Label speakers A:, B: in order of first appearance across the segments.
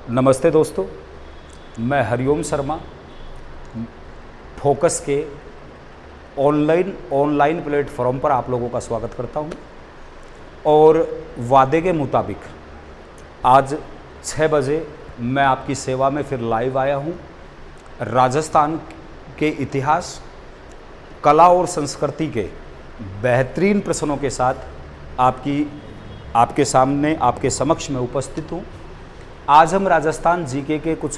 A: नमस्ते दोस्तों, मैं हरिओम शर्मा फोकस के ऑनलाइन प्लेटफॉर्म पर आप लोगों का स्वागत करता हूं। और वादे के मुताबिक आज 6 बजे मैं आपकी सेवा में फिर लाइव आया हूं। राजस्थान के इतिहास, कला और संस्कृति के बेहतरीन प्रश्नों के साथ आपके सामने, आपके समक्ष में उपस्थित हूं। आज हम राजस्थान जीके के कुछ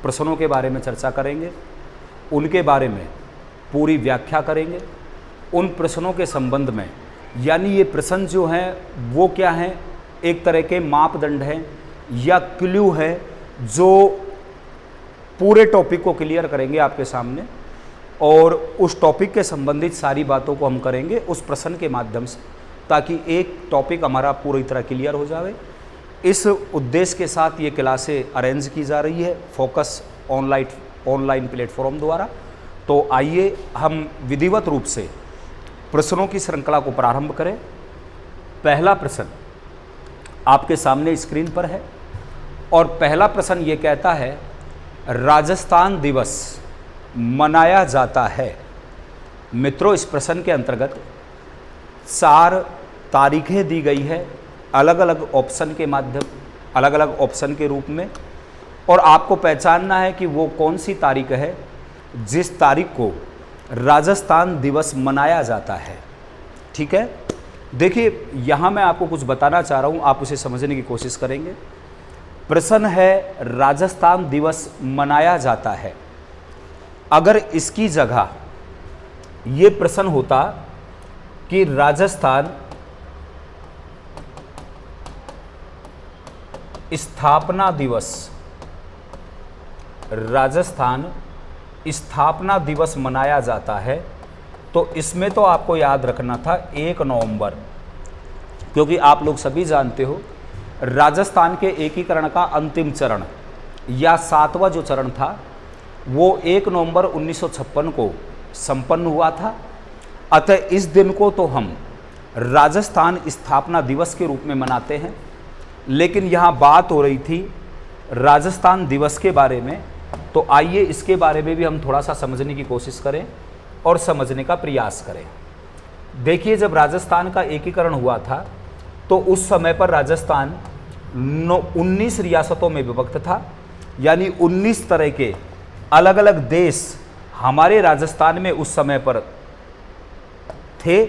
A: प्रश्नों के बारे में चर्चा करेंगे, उनके बारे में पूरी व्याख्या करेंगे। उन प्रश्नों के संबंध में, यानी ये प्रश्न जो हैं वो क्या हैं, एक तरह के मापदंड हैं या क्लू है जो पूरे टॉपिक को क्लियर करेंगे आपके सामने। और उस टॉपिक के संबंधित सारी बातों को हम करेंगे उस प्रश्न के माध्यम से, ताकि एक टॉपिक हमारा पूरी तरह क्लियर हो जाए। इस उद्देश्य के साथ ये क्लासें अरेंज की जा रही है फोकस ऑनलाइन प्लेटफॉर्म द्वारा। तो आइए हम विधिवत रूप से प्रश्नों की श्रृंखला को प्रारंभ करें। पहला प्रश्न आपके सामने स्क्रीन पर है और पहला प्रश्न ये कहता है, राजस्थान दिवस मनाया जाता है। मित्रों, इस प्रश्न के अंतर्गत 4 तारीखें दी गई है अलग अलग ऑप्शन के माध्यम, अलग अलग ऑप्शन के रूप में, और आपको पहचानना है कि वो कौन सी तारीख है जिस तारीख को राजस्थान दिवस मनाया जाता है। ठीक है, देखिए यहाँ मैं आपको कुछ बताना चाह रहा हूँ, आप उसे समझने की कोशिश करेंगे। प्रश्न है राजस्थान दिवस मनाया जाता है। अगर इसकी जगह ये प्रश्न होता कि राजस्थान स्थापना दिवस, राजस्थान स्थापना दिवस मनाया जाता है, तो इसमें तो आपको याद रखना था 1 नवंबर, क्योंकि आप लोग सभी जानते हो राजस्थान के एकीकरण का अंतिम चरण या 7वां जो चरण था वो 1 नवंबर 1956 को संपन्न हुआ था। अतः इस दिन को तो हम राजस्थान स्थापना दिवस के रूप में मनाते हैं। लेकिन यहाँ बात हो रही थी राजस्थान दिवस के बारे में, तो आइए इसके बारे में भी हम थोड़ा सा समझने की कोशिश करें और समझने का प्रयास करें। देखिए, जब राजस्थान का एकीकरण हुआ था तो उस समय पर राजस्थान 19 रियासतों में विभक्त था, यानी 19 तरह के अलग अलग देश हमारे राजस्थान में उस समय पर थे।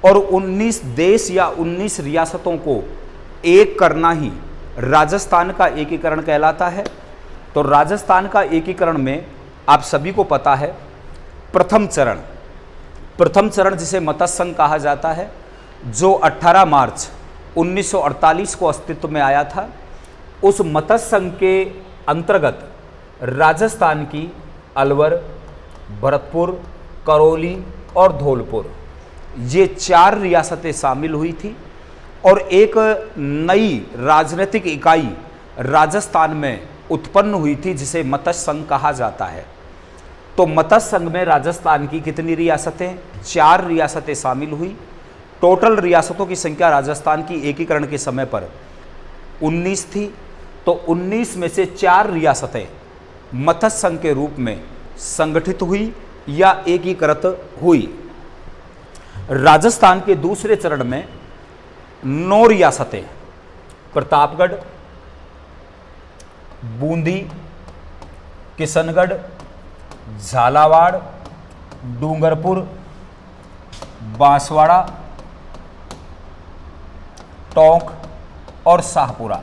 A: और 19 देश या 19 रियासतों को एक करना ही राजस्थान का एकीकरण कहलाता है। तो राजस्थान का एकीकरण में आप सभी को पता है प्रथम चरण जिसे मत्स्य संघ कहा जाता है, जो 18 मार्च 1948 को अस्तित्व में आया था। उस मत्स्य संघ के अंतर्गत राजस्थान की अलवर, भरतपुर, करौली और धौलपुर, ये 4 रियासतें शामिल हुई थी और एक नई राजनीतिक इकाई राजस्थान में उत्पन्न हुई थी जिसे मत्स्य संघ कहा जाता है। तो मत्स्य संघ में राजस्थान की कितनी रियासतें? 4 रियासतें शामिल हुई। टोटल रियासतों की संख्या राजस्थान की एकीकरण के समय पर 19 थी। तो 19 में से 4 रियासतें मत्स्य संघ के रूप में संगठित हुई या एकीकृत हुई। राजस्थान के दूसरे चरण में 9 रियासतें प्रतापगढ़, बूंदी, किशनगढ़, झालावाड़, डूंगरपुर, बांसवाड़ा, टोंक और शाहपुरा,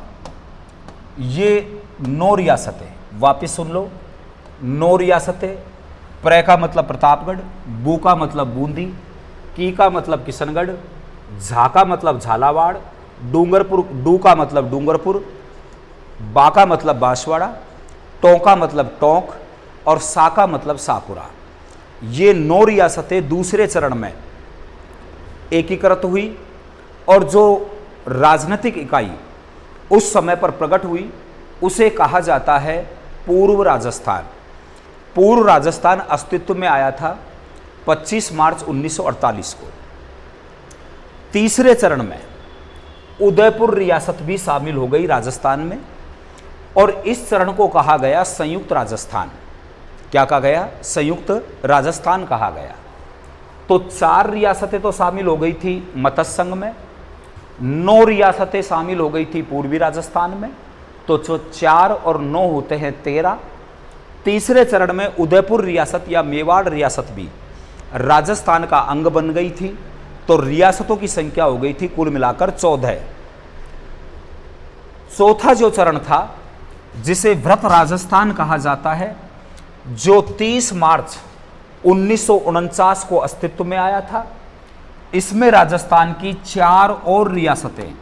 A: ये 9 रियासतें, वापिस सुन लो, 9 रियासतें। प्र का मतलब प्रतापगढ़, बू का मतलब बूंदी, की का मतलब किशनगढ़, झा का मतलब झालावाड़, डू का मतलब डूंगरपुर, बा का मतलब बांसवाड़ा, टों का मतलब टोंक और सा का मतलब शाहपुरा। ये 9 रियासतें दूसरे चरण में एकीकृत हुई। और जो राजनीतिक इकाई उस समय पर प्रकट हुई उसे कहा जाता है पूर्व राजस्थान। पूर्व राजस्थान अस्तित्व में आया था 25 मार्च 1948 को। तीसरे चरण में उदयपुर रियासत भी शामिल हो गई राजस्थान में। और इस चरण को कहा गया संयुक्त राजस्थान। क्या कहा गया? संयुक्त राजस्थान कहा गया। तो 4 रियासतें तो शामिल हो गई थी मत्स्य संघ में, 9 रियासतें शामिल हो गई थी पूर्वी राजस्थान में, तो जो 4 और 9 होते हैं 13। तीसरे चरण में उदयपुर रियासत या मेवाड़ रियासत भी राजस्थान का अंग बन गई थी, तो रियासतों की संख्या हो गई थी कुल मिलाकर 14। चौथा जो चरण था जिसे व्रत राजस्थान कहा जाता है, जो 30 मार्च 1949 को अस्तित्व में आया था, इसमें राजस्थान की 4 और रियासतें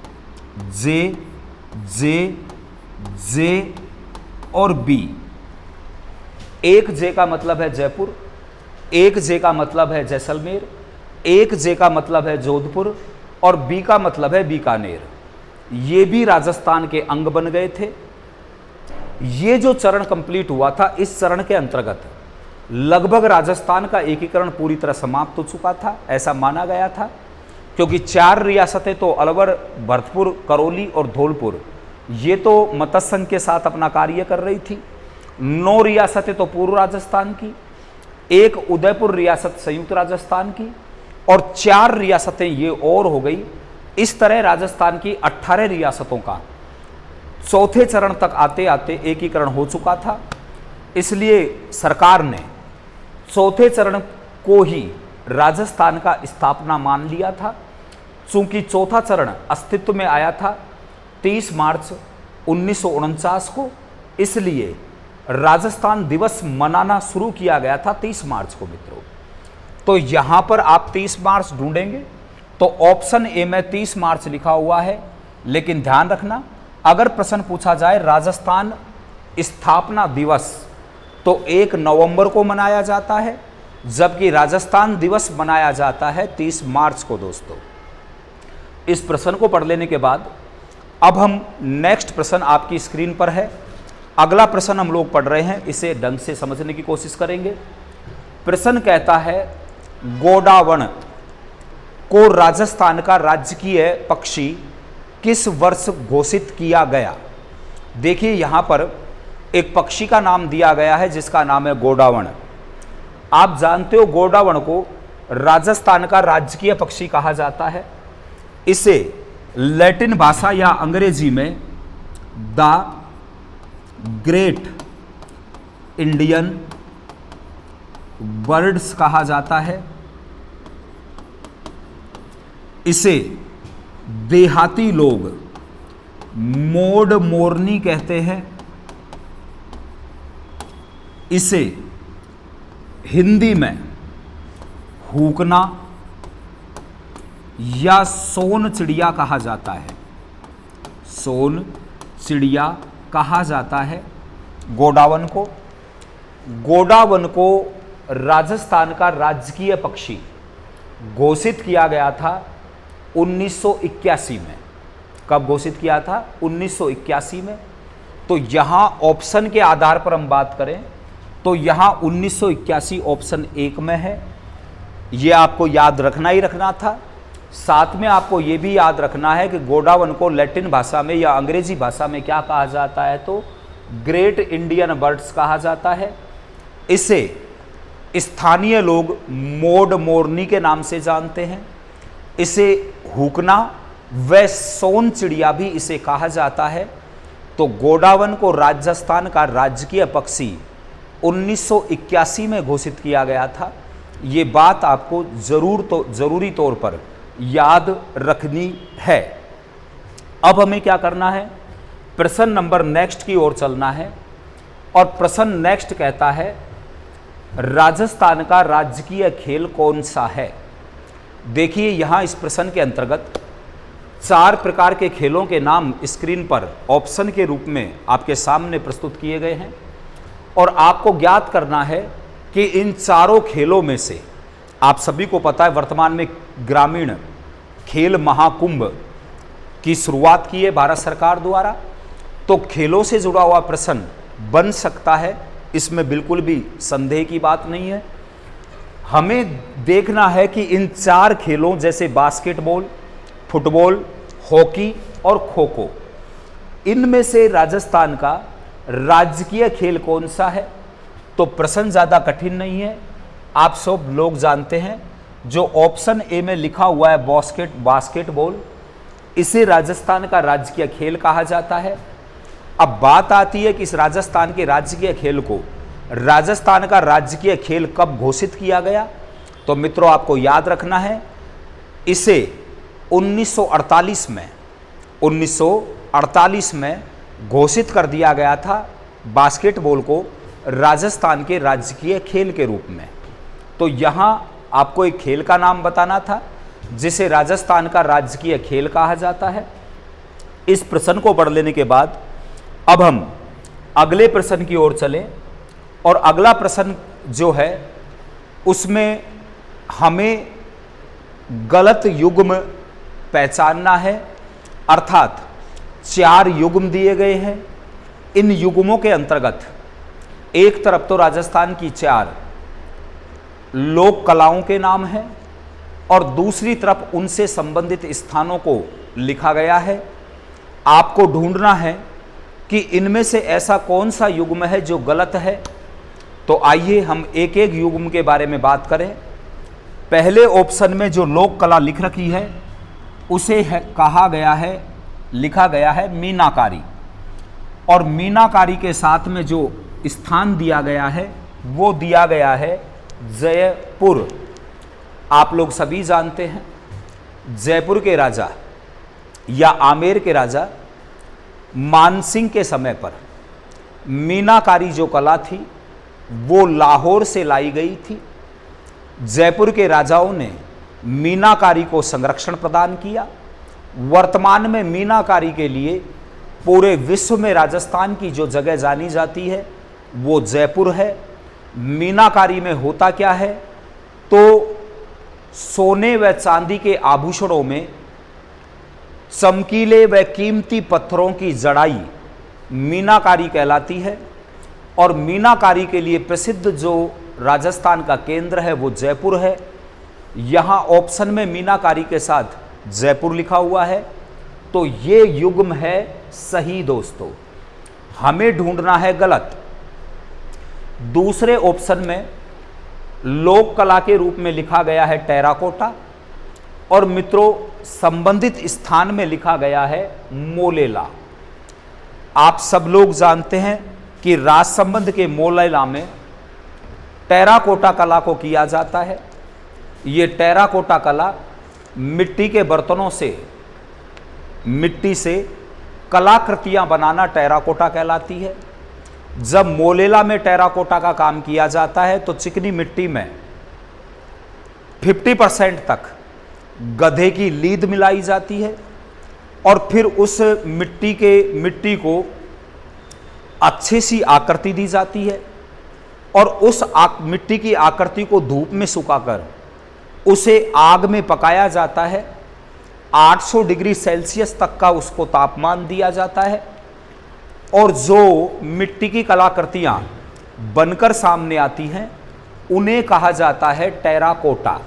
A: जे, जे, जे और बी। एक जे का मतलब है जयपुर, एक जे का मतलब है जैसलमेर, एक जे का मतलब है जोधपुर और बी का मतलब है बीकानेर। ये भी राजस्थान के अंग बन गए थे। ये जो चरण कंप्लीट हुआ था, इस चरण के अंतर्गत लगभग राजस्थान का एकीकरण पूरी तरह समाप्त हो चुका था, ऐसा माना गया था, क्योंकि 4 रियासतें तो अलवर, भरतपुर, करौली और धौलपुर ये तो मत्स्य संघ के साथ अपना कार्य कर रही थी। 9 रियासतें तो पूर्व राजस्थान की, एक उदयपुर रियासत संयुक्त राजस्थान की और 4 रियासतें ये और हो गई। इस तरह राजस्थान की 18 रियासतों का चौथे चरण तक आते आते एकीकरण हो चुका था। इसलिए सरकार ने चौथे चरण को ही राजस्थान का स्थापना मान लिया था। चूंकि चौथा चरण अस्तित्व में आया था 30 मार्च 1949 को, इसलिए राजस्थान दिवस मनाना शुरू किया गया था 30 मार्च को मित्रों। तो यहां पर आप 30 मार्च ढूंढेंगे तो ऑप्शन ए में 30 मार्च लिखा हुआ है, लेकिन ध्यान रखना अगर प्रश्न पूछा जाए राजस्थान स्थापना दिवस तो 1 नवंबर को मनाया जाता है, जबकि राजस्थान दिवस मनाया जाता है 30 मार्च को। दोस्तों, इस प्रश्न को पढ़ लेने के बाद अब हम नेक्स्ट प्रश्न आपकी स्क्रीन पर है। अगला प्रश्न हम लोग पढ़ रहे हैं, इसे ढंग से समझने की कोशिश करेंगे। प्रश्न कहता है गोडावण को राजस्थान का राजकीय पक्षी किस वर्ष घोषित किया गया? देखिए यहां पर एक पक्षी का नाम दिया गया है जिसका नाम है गोडावण। आप जानते हो गोडावण को राजस्थान का राजकीय पक्षी कहा जाता है। इसे लैटिन भाषा या अंग्रेजी में द ग्रेट इंडियन बर्ड्स कहा जाता है। इसे देहाती लोग मोड मोरनी कहते हैं। इसे हिंदी में हुकना या सोन चिड़िया कहा जाता है। सोन चिड़िया कहा जाता है गोडावण को। गोडावण को राजस्थान का राजकीय पक्षी घोषित किया गया था 1981 में। कब घोषित किया था? 1981 में। तो यहाँ ऑप्शन के आधार पर हम बात करें तो यहाँ 1981 ऑप्शन 1 में है। ये आपको याद रखना ही रखना था। साथ में आपको ये भी याद रखना है कि गोडावण को लैटिन भाषा में या अंग्रेजी भाषा में क्या कहा जाता है? तो ग्रेट इंडियन बर्ड्स कहा जाता है। इसे स्थानीय लोग मोड मोरनी के नाम से जानते हैं। इसे हुकना व सोन चिड़िया भी इसे कहा जाता है। तो गोडावण को राजस्थान का राजकीय पक्षी 1981 में घोषित किया गया था। ये बात आपको जरूरी तौर पर याद रखनी है। अब हमें क्या करना है? प्रश्न नंबर नेक्स्ट की ओर चलना है। और प्रश्न नेक्स्ट कहता है राजस्थान का राजकीय खेल कौन सा है? देखिए यहाँ इस प्रश्न के अंतर्गत 4 प्रकार के खेलों के नाम स्क्रीन पर ऑप्शन के रूप में आपके सामने प्रस्तुत किए गए हैं और आपको ज्ञात करना है कि इन चारों खेलों में से आप सभी को पता है वर्तमान में ग्रामीण खेल महाकुंभ की शुरुआत की है भारत सरकार द्वारा। तो खेलों से जुड़ा हुआ प्रश्न बन सकता है, इसमें बिल्कुल भी संदेह की बात नहीं है। हमें देखना है कि इन 4 खेलों जैसे बास्केटबॉल, फुटबॉल, हॉकी और खो खो, इनमें से राजस्थान का राजकीय खेल कौन सा है? तो प्रश्न ज़्यादा कठिन नहीं है, आप सब लोग जानते हैं। जो ऑप्शन ए में लिखा हुआ है बास्केटबॉल, इसे राजस्थान का राजकीय खेल कहा जाता है। अब बात आती है कि इस राजस्थान के राजकीय खेल को राजस्थान का राजकीय खेल कब घोषित किया गया? तो मित्रों आपको याद रखना है, इसे 1948 में घोषित कर दिया गया था बास्केटबॉल को राजस्थान के राजकीय खेल के रूप में। तो यहाँ आपको एक खेल का नाम बताना था जिसे राजस्थान का राजकीय खेल कहा जाता है। इस प्रश्न को पढ़ लेने के बाद अब हम अगले प्रश्न की ओर चलें, और अगला प्रश्न जो है उसमें हमें गलत युग्म पहचानना है, अर्थात 4 युग्म दिए गए हैं। इन युग्मों के अंतर्गत एक तरफ तो राजस्थान की 4 लोक कलाओं के नाम हैं और दूसरी तरफ उनसे संबंधित स्थानों को लिखा गया है। आपको ढूंढना है कि इनमें से ऐसा कौन सा युग्म है जो गलत है। तो आइए हम एक एक युग्म के बारे में बात करें। पहले ऑप्शन में जो लोक कला लिख रखी है उसे लिखा गया है मीनाकारी, और मीनाकारी के साथ में जो स्थान दिया गया है वो दिया गया है जयपुर। आप लोग सभी जानते हैं जयपुर के राजा या आमेर के राजा मानसिंह के समय पर मीनाकारी जो कला थी वो लाहौर से लाई गई थी। जयपुर के राजाओं ने मीनाकारी को संरक्षण प्रदान किया। वर्तमान में मीनाकारी के लिए पूरे विश्व में राजस्थान की जो जगह जानी जाती है वो जयपुर है। मीनाकारी में होता क्या है, तो सोने व चांदी के आभूषणों में चमकीले व कीमती पत्थरों की जड़ाई मीनाकारी कहलाती है। और मीनाकारी के लिए प्रसिद्ध जो राजस्थान का केंद्र है वो जयपुर है। यहाँ ऑप्शन में मीनाकारी के साथ जयपुर लिखा हुआ है, तो ये युग्म है सही दोस्तों। हमें ढूंढना है गलत। दूसरे ऑप्शन में लोक कला के रूप में लिखा गया है टेराकोटा, और मित्रों संबंधित स्थान में लिखा गया है मोलेला। आप सब लोग जानते हैं कि राजसंबंध के मोलेला में टेराकोटा कला को किया जाता है। ये टेराकोटा कला मिट्टी के बर्तनों से, मिट्टी से कलाकृतियां बनाना टेराकोटा कहलाती है। जब मोलेला में टेराकोटा का काम किया जाता है तो चिकनी मिट्टी में 50% तक गधे की लीद मिलाई जाती है और फिर उस मिट्टी को अच्छी सी आकृति दी जाती है, और उस मिट्टी की आकृति को धूप में सुखाकर उसे आग में पकाया जाता है। 800 डिग्री सेल्सियस तक का उसको तापमान दिया जाता है, और जो मिट्टी की कलाकृतियां बनकर सामने आती हैं उन्हें कहा जाता है टेराकोटा।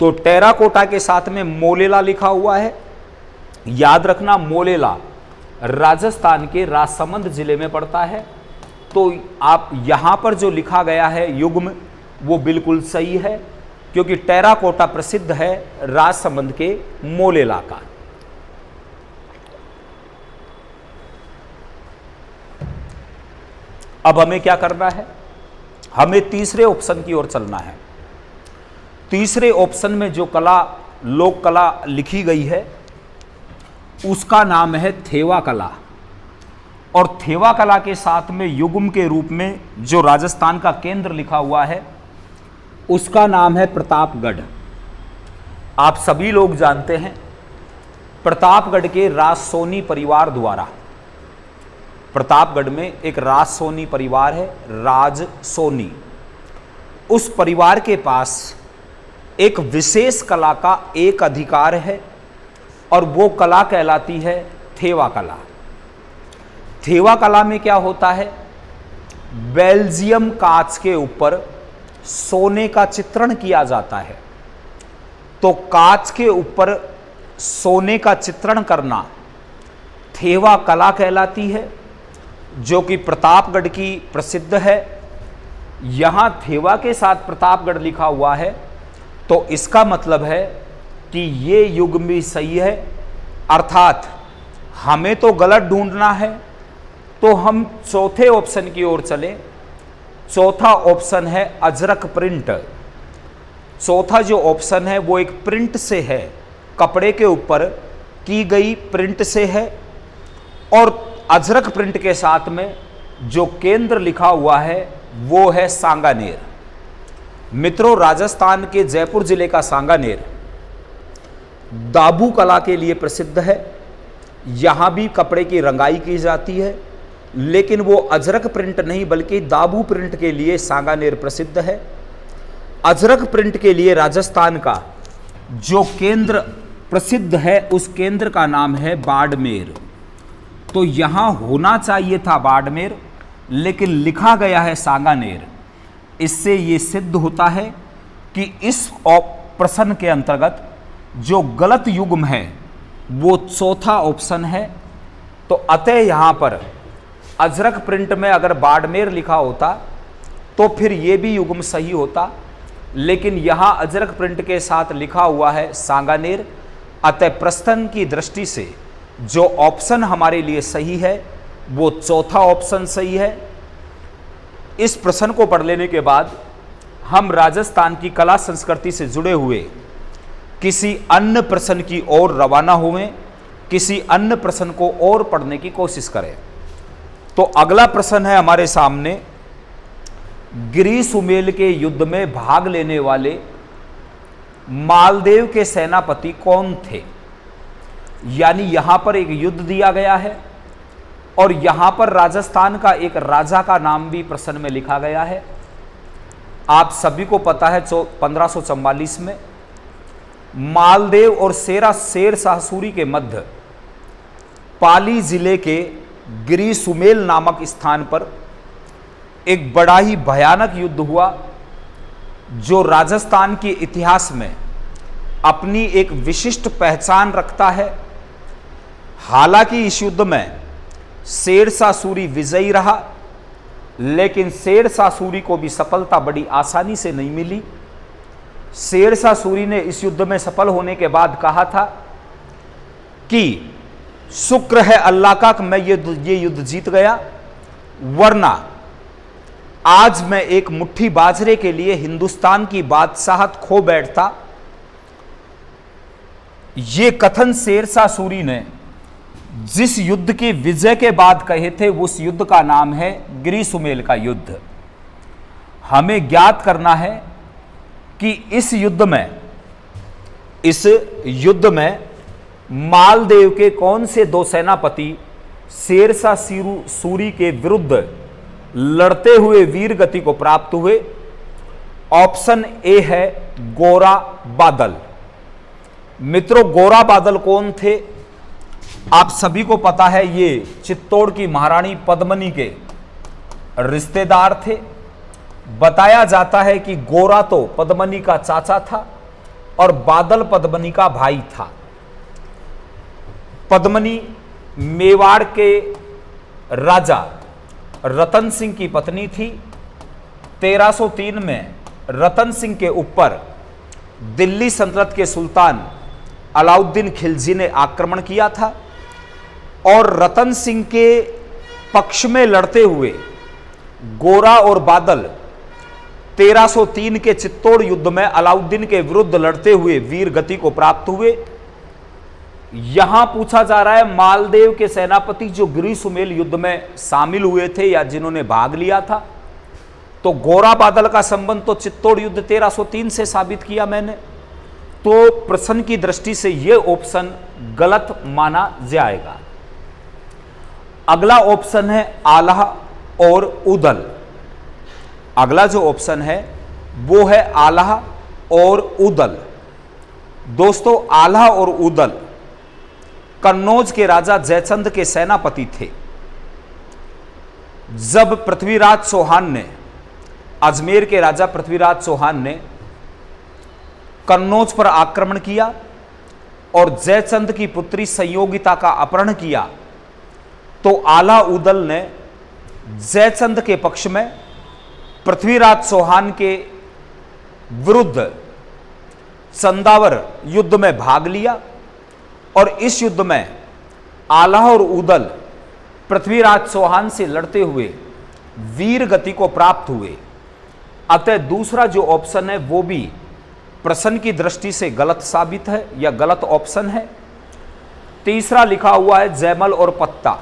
A: तो टेराकोटा के साथ में मोलेला लिखा हुआ है। याद रखना मोलेला राजस्थान के राजसमंद जिले में पड़ता है। तो आप यहां पर जो लिखा गया है युग्म वो बिल्कुल सही है, क्योंकि टेराकोटा प्रसिद्ध है राजसमंद के मोलेला का। अब हमें क्या करना है, हमें तीसरे ऑप्शन की ओर चलना है। तीसरे ऑप्शन में जो लोक कला लिखी गई है उसका नाम है थेवा कला, और थेवा कला के साथ में युग्म के रूप में जो राजस्थान का केंद्र लिखा हुआ है उसका नाम है प्रतापगढ़। आप सभी लोग जानते हैं प्रतापगढ़ के राजसोनी परिवार द्वारा, प्रतापगढ़ में एक राजसोनी परिवार है, राजसोनी। उस परिवार के पास एक विशेष कला का एक अधिकार है और वो कला कहलाती है थेवा कला। थेवा कला में क्या होता है, बेल्जियम कांच के ऊपर सोने का चित्रण किया जाता है। तो कांच के ऊपर सोने का चित्रण करना थेवा कला कहलाती है। जो कि प्रतापगढ़ की प्रसिद्ध है। यहाँ थेवा के साथ प्रतापगढ़ लिखा हुआ है, तो इसका मतलब है कि ये युग भी सही है, अर्थात हमें तो गलत ढूंढना है, तो हम चौथे ऑप्शन की ओर चलें। चौथा ऑप्शन है अजरक प्रिंट। चौथा जो ऑप्शन है वो एक प्रिंट से है, कपड़े के ऊपर की गई प्रिंट से है, और अजरक प्रिंट के साथ में जो केंद्र लिखा हुआ है वो है सांगानेर। मित्रों, राजस्थान के जयपुर जिले का सांगानेर दाबू कला के लिए प्रसिद्ध है। यहाँ भी कपड़े की रंगाई की जाती है, लेकिन वो अजरक प्रिंट नहीं बल्कि दाबू प्रिंट के लिए सांगानेर प्रसिद्ध है। अजरक प्रिंट के लिए राजस्थान का जो केंद्र प्रसिद्ध है उस केंद्र का नाम है बाड़मेर। तो यहाँ होना चाहिए था बाड़मेर, लेकिन लिखा गया है सांगानेर। इससे ये सिद्ध होता है कि इस प्रश्न के अंतर्गत जो गलत युग्म है वो चौथा ऑप्शन है। तो अतः यहाँ पर अजरक प्रिंट में अगर बाड़मेर लिखा होता तो फिर ये भी युग्म सही होता, लेकिन यहाँ अजरक प्रिंट के साथ लिखा हुआ है सांगानेर। अतः प्रश्न की दृष्टि से जो ऑप्शन हमारे लिए सही है वो चौथा ऑप्शन सही है। इस प्रश्न को पढ़ लेने के बाद हम राजस्थान की कला संस्कृति से जुड़े हुए किसी अन्य प्रश्न की ओर रवाना हुए, किसी अन्य प्रश्न को और पढ़ने की कोशिश करें। तो अगला प्रश्न है हमारे सामने, गिरी सुमेल के युद्ध में भाग लेने वाले मालदेव के सेनापति कौन थे। यानी यहां पर एक युद्ध दिया गया है और यहां पर राजस्थान का एक राजा का नाम भी प्रश्न में लिखा गया है। आप सभी को पता है 1544 में मालदेव और शेर शाह सूरी के मध्य पाली जिले के गिरी सुमेल नामक स्थान पर एक बड़ा ही भयानक युद्ध हुआ, जो राजस्थान के इतिहास में अपनी एक विशिष्ट पहचान रखता है। हालांकि इस युद्ध में शेर शाह सूरी विजयी रहा, लेकिन शेर शाह सूरी को भी सफलता बड़ी आसानी से नहीं मिली। शेर शाह सूरी ने इस युद्ध में सफल होने के बाद कहा था कि शुक्र है अल्लाह का कि मैं ये युद्ध जीत गया, वरना आज मैं एक मुट्ठी बाजरे के लिए हिंदुस्तान की बादशाहत खो बैठता। ये कथन शेर शाह सूरी ने जिस युद्ध की विजय के बाद कहे थे, उस युद्ध का नाम है गिरी सुमेल का युद्ध। हमें ज्ञात करना है कि इस युद्ध में मालदेव के कौन से दो सेनापति शेर शाह सूरी के विरुद्ध लड़ते हुए वीर गति को प्राप्त हुए। ऑप्शन ए है गोरा बादल। मित्रों, गोरा बादल कौन थे? आप सभी को पता है, ये चित्तौड़ की महारानी पद्मनी के रिश्तेदार थे। बताया जाता है कि गोरा तो पद्मनी का चाचा था और बादल पद्मनी का भाई था। पद्मनी मेवाड़ के राजा रतन सिंह की पत्नी थी। 1303 में रतन सिंह के ऊपर दिल्ली सल्तनत के सुल्तान अलाउद्दीन खिलजी ने आक्रमण किया था और रतन सिंह के पक्ष में लड़ते हुए गोरा और बादल 1303 के चित्तौड़ युद्ध में अलाउद्दीन के विरुद्ध लड़ते हुए वीर गति को प्राप्त हुए। यहां पूछा जा रहा है मालदेव के सेनापति जो गिरी सुमेल युद्ध में शामिल हुए थे या जिन्होंने भाग लिया था, तो गोरा बादल का संबंध तो चित्तौड़ युद्ध 1303 से साबित किया मैंने। तो प्रश्न की दृष्टि से यह ऑप्शन गलत माना जाएगा। अगला ऑप्शन है आल्हा और उदल। अगला जो ऑप्शन है वो है आल्हा और उदल। दोस्तों, आल्हा और उदल कन्नौज के राजा जयचंद के सेनापति थे। जब पृथ्वीराज चौहान ने, अजमेर के राजा पृथ्वीराज चौहान ने कन्नौज पर आक्रमण किया और जयचंद की पुत्री संयोगिता का अपहरण किया, तो आल्हा उदल ने जयचंद के पक्ष में पृथ्वीराज चौहान के विरुद्ध चंदावर युद्ध में भाग लिया और इस युद्ध में आल्हा और उदल पृथ्वीराज चौहान से लड़ते हुए वीर गति को प्राप्त हुए। अतः दूसरा जो ऑप्शन है वो भी प्रश्न की दृष्टि से गलत साबित है या गलत ऑप्शन है। तीसरा लिखा हुआ है जयमल और पत्ता।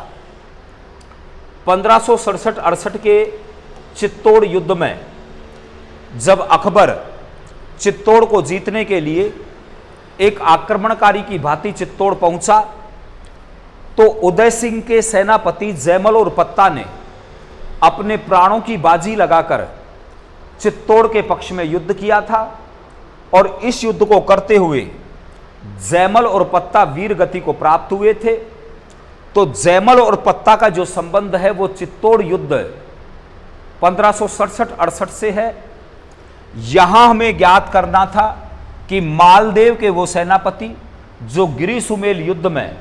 A: 1567-68 के चित्तौड़ युद्ध में जब अकबर चित्तौड़ को जीतने के लिए एक आक्रमणकारी की भांति चित्तौड़ पहुंचा तो उदय सिंह के सेनापति जयमल और पत्ता ने अपने प्राणों की बाजी लगाकर चित्तौड़ के पक्ष में युद्ध किया था और इस युद्ध को करते हुए जयमल और पत्ता वीर गति को प्राप्त हुए थे। तो जयमल और पत्ता का जो संबंध है वो चित्तौड़ युद्ध 1567-68 से है। यहां हमें ज्ञात करना था कि मालदेव के वो सेनापति जो गिरि सुमेल युद्ध में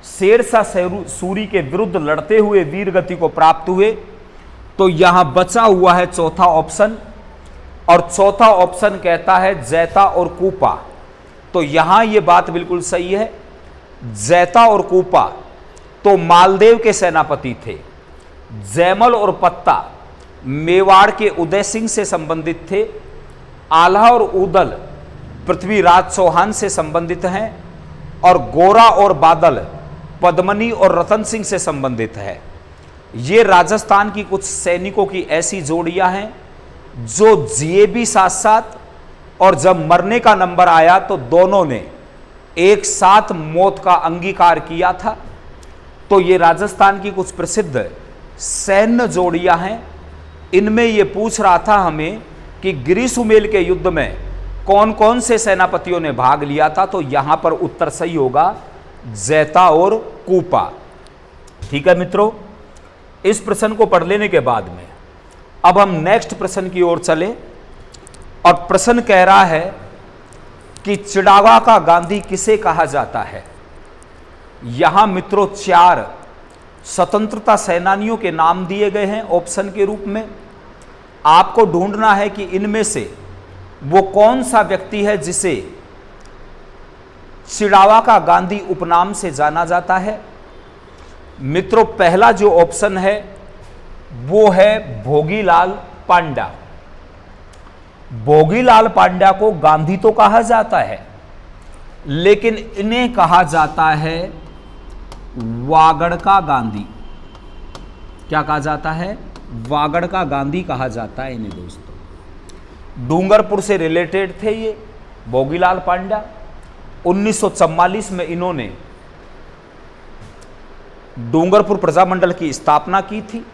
A: शेरशाह सूरी के विरुद्ध लड़ते हुए वीर गति को प्राप्त हुए। तो यहां बचा हुआ है चौथा ऑप्शन और चौथा ऑप्शन कहता है जैता और कूपा। तो यहां यह बात बिल्कुल सही है। जैता और कूपा तो मालदेव के सेनापति थे। जयमल और पत्ता मेवाड़ के उदय सिंह से संबंधित थे। आल्हा और उदल पृथ्वीराज चौहान से संबंधित हैं और गोरा और बादल पद्मनी और रतन सिंह से संबंधित है। ये राजस्थान की कुछ सैनिकों की ऐसी जोड़ियां हैं जो जिए भी साथ साथ और जब मरने का नंबर आया तो दोनों ने एक साथ मौत का अंगीकार किया था। तो ये राजस्थान की कुछ प्रसिद्ध सैन्य जोड़ियां हैं। इनमें ये पूछ रहा था हमें कि गिरि सुमेल के युद्ध में कौन कौन से सेनापतियों ने भाग लिया था। तो यहां पर उत्तर सही होगा जैता और कूपा। ठीक है मित्रों, इस प्रश्न को पढ़ लेने के बाद में अब हम नेक्स्ट प्रश्न की ओर चले और प्रश्न कह रहा है कि चिड़ावा का गांधी किसे कहा जाता है। यहां मित्रों 4 स्वतंत्रता सेनानियों के नाम दिए गए हैं ऑप्शन के रूप में। आपको ढूंढना है कि इनमें से वो कौन सा व्यक्ति है जिसे चिड़ावा का गांधी उपनाम से जाना जाता है। मित्रों पहला जो ऑप्शन है वो है भोगीलाल पांड्या। भोगीलाल पांड्या को गांधी तो कहा जाता है लेकिन इन्हें कहा जाता है वागड़ का गांधी। क्या कहा जाता है? वागड़ का गांधी कहा जाता है इन्हें दोस्तों। डूंगरपुर से रिलेटेड थे ये भोगीलाल पांड्या। 1944 में इन्होंने डूंगरपुर प्रजामंडल की स्थापना की थी।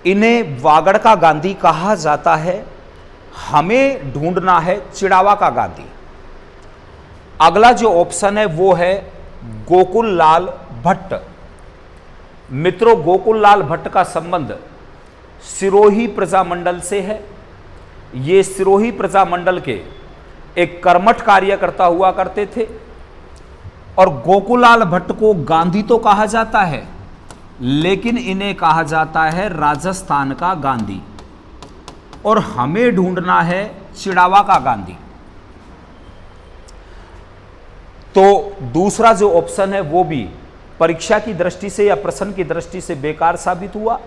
A: इन्हें वागड़ का गांधी कहा जाता है। हमें ढूंढना है चिड़ावा का गांधी। अगला जो ऑप्शन है वो है गोकुल लाल भट्ट। मित्रों गोकुल लाल भट्ट का संबंध सिरोही प्रजामंडल से है। ये सिरोही प्रजामंडल के एक कर्मठ कार्यकर्ता हुआ करते थे और गोकुलाल भट्ट को गांधी तो कहा जाता है लेकिन इन्हें कहा जाता है राजस्थान का गांधी। और हमें ढूंढना है चिड़ावा का गांधी। तो दूसरा जो ऑप्शन है वो भी परीक्षा की दृष्टि से या प्रश्न की दृष्टि से बेकार साबित हुआ।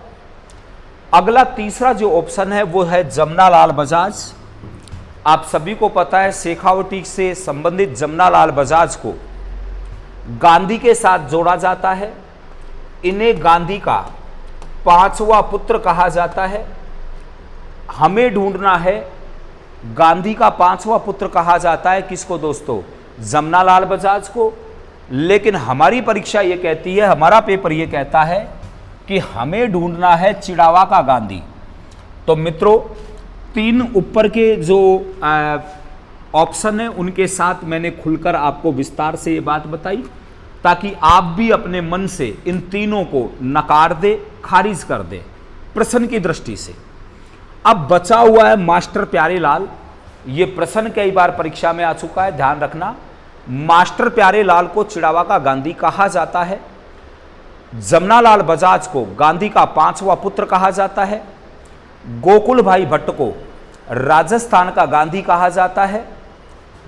A: अगला तीसरा जो ऑप्शन है वो है जमनालाल बजाज। आप सभी को पता है शेखावटी से संबंधित जमनालाल बजाज को गांधी के साथ जोड़ा जाता है। इन्हें गांधी का 5वां पुत्र कहा जाता है। हमें ढूंढना है गांधी का 5वां पुत्र कहा जाता है किसको दोस्तों? जमनालाल बजाज को। लेकिन हमारी परीक्षा ये कहती है, हमारा पेपर ये कहता है कि हमें ढूंढना है चिड़ावा का गांधी। तो मित्रों 3 ऊपर के जो ऑप्शन है उनके साथ मैंने खुलकर आपको विस्तार से ये बात बताई ताकि आप भी अपने मन से इन तीनों को नकार दे, खारिज कर दे प्रश्न की दृष्टि से। अब बचा हुआ है मास्टर प्यारेलाल। ये प्रश्न कई बार परीक्षा में आ चुका है, ध्यान रखना। मास्टर प्यारेलाल को चिड़ावा का गांधी कहा जाता है। जमनालाल बजाज को गांधी का 5वां पुत्र कहा जाता है। गोकुल भाई भट्ट को राजस्थान का गांधी कहा जाता है,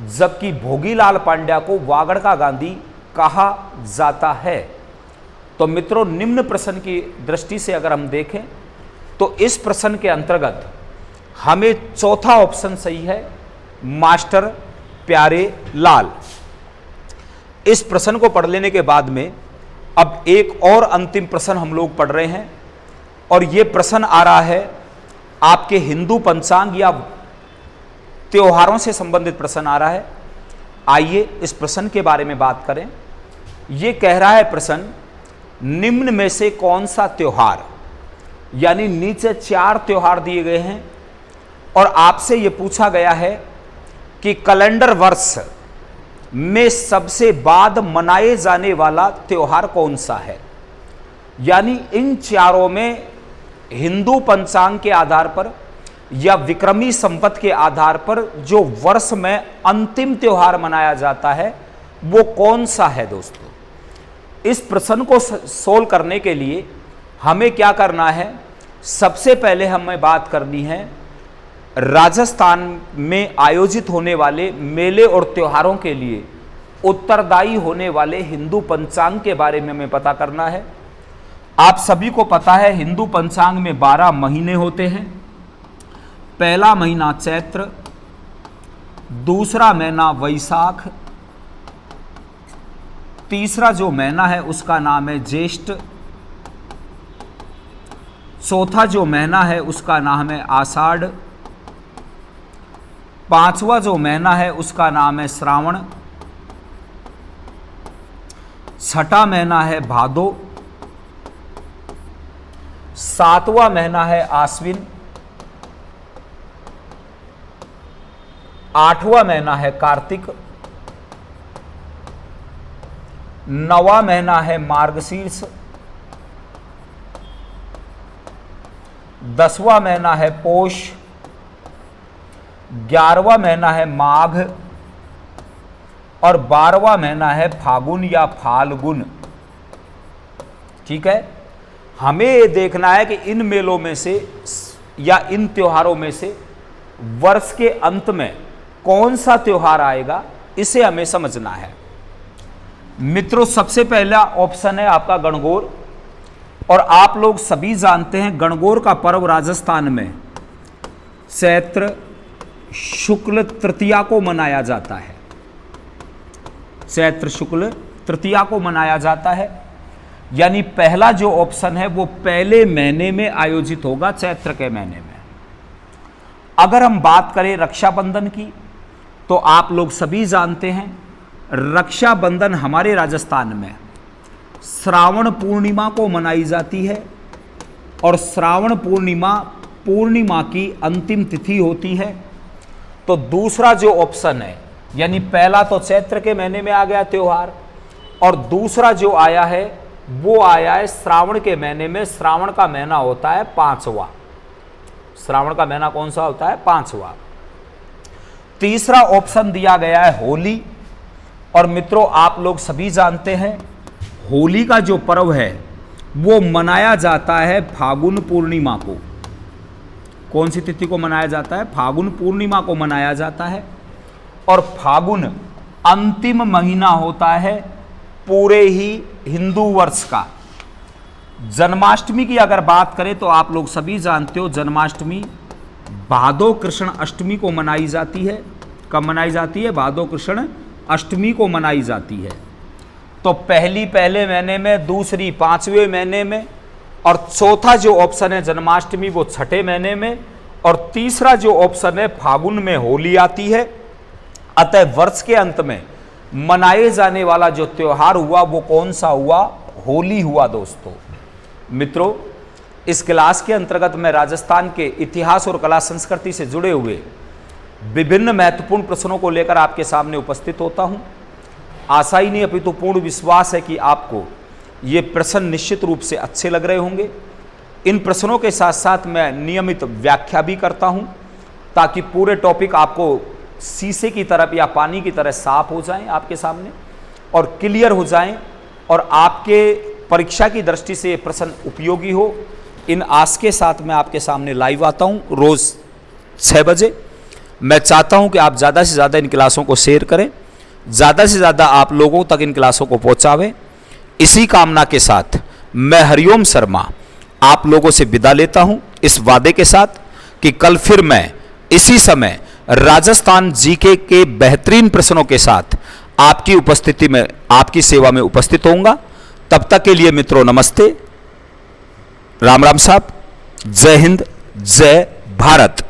A: जबकि भोगीलाल पांड्या को वागड़ का गांधी कहा जाता है। तो मित्रों, निम्न प्रश्न की दृष्टि से अगर हम देखें तो इस प्रश्न के अंतर्गत हमें चौथा ऑप्शन सही है, मास्टर प्यारे लाल। इस प्रश्न को पढ़ लेने के बाद में अब एक और अंतिम प्रश्न हम लोग पढ़ रहे हैं, और यह प्रश्न आ रहा है आपके हिंदू पंचांग या त्योहारों से संबंधित प्रश्न आ रहा है। आइए इस प्रश्न के बारे में बात करें। यह कह रहा है प्रश्न, निम्न में से कौन सा त्योहार, यानी नीचे 4 त्योहार दिए गए हैं और आपसे यह पूछा गया है कि कैलेंडर वर्ष में सबसे बाद मनाए जाने वाला त्योहार कौन सा है। यानी इन चारों में हिंदू पंचांग के आधार पर या विक्रमी संवत के आधार पर जो वर्ष में अंतिम त्योहार मनाया जाता है वो कौन सा है। दोस्तों, इस प्रश्न को सोल्व करने के लिए हमें क्या करना है, सबसे पहले हमें बात करनी है राजस्थान में आयोजित होने वाले मेले और त्योहारों के लिए उत्तरदायी होने वाले हिंदू पंचांग के बारे में हमें पता करना है। आप सभी को पता है हिंदू पंचांग में 12 महीने होते हैं। पहला महीना चैत्र, दूसरा महीना वैशाख, तीसरा जो महीना है उसका नाम है ज्येष्ठ, चौथा जो महीना है उसका नाम है आषाढ़, पांचवा जो महीना है उसका नाम है श्रावण, छठा महीना है भादो, सातवां महीना है आश्विन, आठवां महीना है कार्तिक, नवा महीना है मार्गशीर्ष, 10वां महीना है पोष, 11वां महीना है माघ और 12वां महीना है फागुन या फाल्गुन। ठीक है, हमें ये देखना है कि इन मेलों में से या इन त्योहारों में से वर्ष के अंत में कौन सा त्योहार आएगा, इसे हमें समझना है। मित्रों, सबसे पहला ऑप्शन है आपका गणगौर, और आप लोग सभी जानते हैं गणगौर का पर्व राजस्थान में चैत्र शुक्ल तृतीया को मनाया जाता है। चैत्र शुक्ल तृतीया को मनाया जाता है, यानी पहला जो ऑप्शन है वो पहले महीने में आयोजित होगा, चैत्र के महीने में। अगर हम बात करें रक्षाबंधन की, तो आप लोग सभी जानते हैं रक्षाबंधन हमारे राजस्थान में श्रावण पूर्णिमा को मनाई जाती है, और श्रावण पूर्णिमा की अंतिम तिथि होती है। तो दूसरा जो ऑप्शन है, यानी पहला तो चैत्र के महीने में आ गया त्योहार, और दूसरा जो आया है वो आया है श्रावण के महीने में। श्रावण का महीना होता है 5वां। श्रावण का महीना कौन सा होता है? 5वां। तीसरा ऑप्शन दिया गया है होली, और मित्रों आप लोग सभी जानते हैं होली का जो पर्व है वो मनाया जाता है फागुन पूर्णिमा को। कौन सी तिथि को मनाया जाता है? फागुन पूर्णिमा को मनाया जाता है, और फागुन अंतिम महीना होता है पूरे ही हिंदू वर्ष का। जन्माष्टमी की अगर बात करें तो आप लोग सभी जानते हो जन्माष्टमी भादो कृष्ण अष्टमी को मनाई जाती है। कब मनाई जाती है? भादो कृष्ण अष्टमी को मनाई जाती है। तो पहले महीने में, दूसरी 5वें महीने में, और चौथा जो ऑप्शन है जन्माष्टमी वो 6ठे महीने में, और तीसरा जो ऑप्शन है फागुन में होली आती है। अतः वर्ष के अंत में मनाए जाने वाला जो त्योहार हुआ वो कौन सा हुआ? होली हुआ। दोस्तों मित्रों, इस क्लास के अंतर्गत मैं राजस्थान के इतिहास और कला संस्कृति से जुड़े हुए विभिन्न महत्वपूर्ण प्रश्नों को लेकर आपके सामने उपस्थित होता हूं। आशा ही नहीं अपितु पूर्ण विश्वास है कि आपको ये प्रश्न निश्चित रूप से अच्छे लग रहे होंगे। इन प्रश्नों के साथ साथ मैं नियमित व्याख्या भी करता हूं, ताकि पूरे टॉपिक आपको शीशे की तरफ या पानी की तरह साफ हो जाएं आपके सामने और क्लियर हो जाएं, और आपके परीक्षा की दृष्टि से ये प्रश्न उपयोगी हो, इन आस के साथ मैं आपके सामने लाइव आता हूं रोज़ 6 बजे। मैं चाहता हूं कि आप ज़्यादा से ज़्यादा इन क्लासों को शेयर करें, ज़्यादा से ज़्यादा आप लोगों तक इन क्लासों को पहुंचावें। इसी कामना के साथ मैं हरिओम शर्मा आप लोगों से विदा लेता हूं, इस वादे के साथ कि कल फिर मैं इसी समय राजस्थान जीके के बेहतरीन प्रश्नों के साथ आपकी उपस्थिति में, आपकी सेवा में उपस्थित होऊंगा। तब तक के लिए मित्रों नमस्ते, राम राम साहब, जय हिंद, जय भारत।